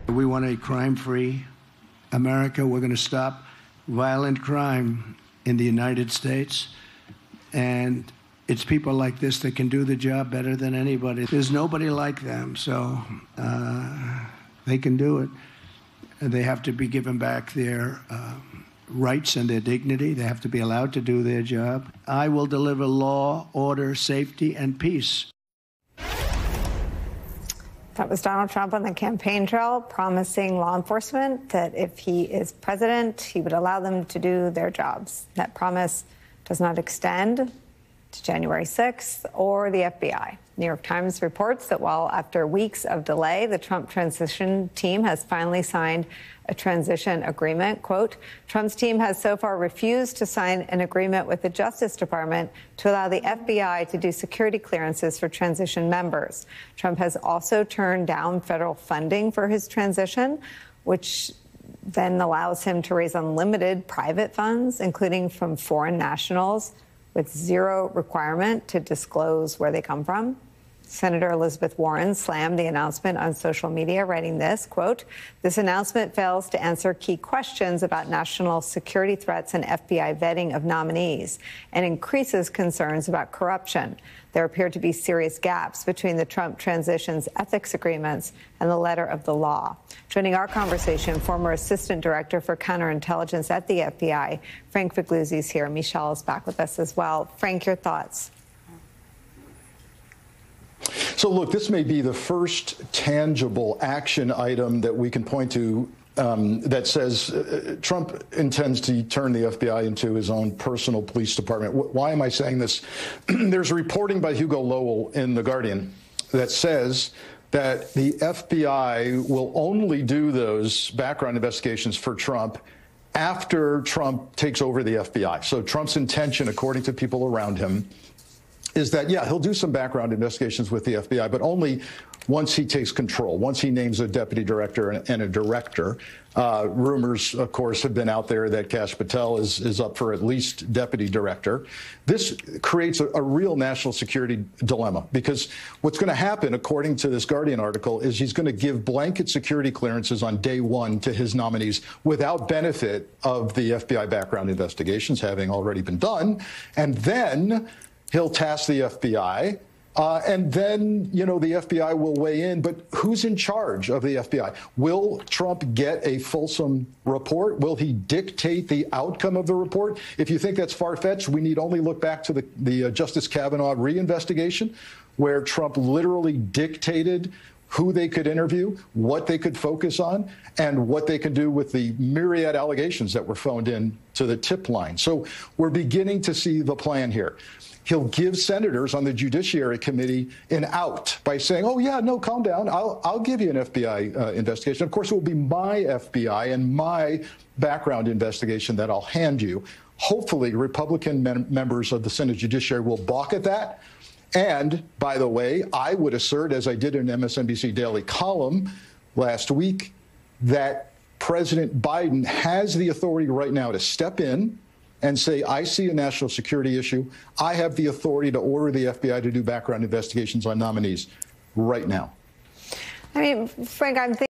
We want a crime-free America. We're going to stop violent crime in the United States. And it's people like this that can do the job better than anybody. There's nobody like them, so they can do it. And they have to be given back their rights and their dignity. They have to be allowed to do their job. I will deliver law, order, safety, and peace. That was Donald Trump on the campaign trail promising law enforcement that if he is president, he would allow them to do their jobs. That promise does not extend to January 6th or the FBI. New York Times reports that while after weeks of delay, the Trump transition team has finally signed a transition agreement. Quote, Trump's team has so far refused to sign an agreement with the Justice Department to allow the FBI to do security clearances for transition members. Trump has also turned down federal funding for his transition, which then allows him to raise unlimited private funds, including from foreign nationals, with zero requirement to disclose where they come from. Senator Elizabeth Warren slammed the announcement on social media, writing this, quote, this announcement fails to answer key questions about national security threats and FBI vetting of nominees and increases concerns about corruption. There appear to be serious gaps between the Trump transition's ethics agreements and the letter of the law. Joining our conversation, former Assistant Director for Counterintelligence at the FBI, Frank Figliuzzi is here. Michelle is back with us as well. Frank, your thoughts? So, look, this may be the first tangible action item that we can point to that says Trump intends to turn the FBI into his own personal police department. Why am I saying this? There's reporting by Hugo Lowell in The Guardian that says that the FBI will only do those background investigations for Trump after Trump takes over the FBI. So Trump's intention, according to people around him, is that, yeah, he'll do some background investigations with the FBI, but only once he takes control, once he names a deputy director and a director. Rumors, of course, have been out there that Kash Patel is up for at least deputy director. This creates a real national security dilemma, because what's going to happen, according to this Guardian article, is he's going to give blanket security clearances on day one to his nominees without benefit of the FBI background investigations having already been done. And then he'll task the FBI, and then, you know, the FBI will weigh in. But who's in charge of the FBI? Will Trump get a fulsome report? Will he dictate the outcome of the report? If you think that's far-fetched, we need only look back to the Justice Kavanaugh reinvestigation, where Trump literally dictated who they could interview, what they could focus on, and what they could do with the myriad allegations that were phoned in to the tip line. So we're beginning to see the plan here. He'll give senators on the Judiciary Committee an out by saying, oh, yeah, no, calm down. I'll give you an FBI investigation. Of course, it will be my FBI and my background investigation that I'll hand you. Hopefully, Republican members of the Senate Judiciary will balk at that. And, by the way, I would assert, as I did in an MSNBC Daily column last week, that President Biden has the authority right now to step in and say, I see a national security issue. I have the authority to order the FBI to do background investigations on nominees right now. I mean, Frank, I'm thinking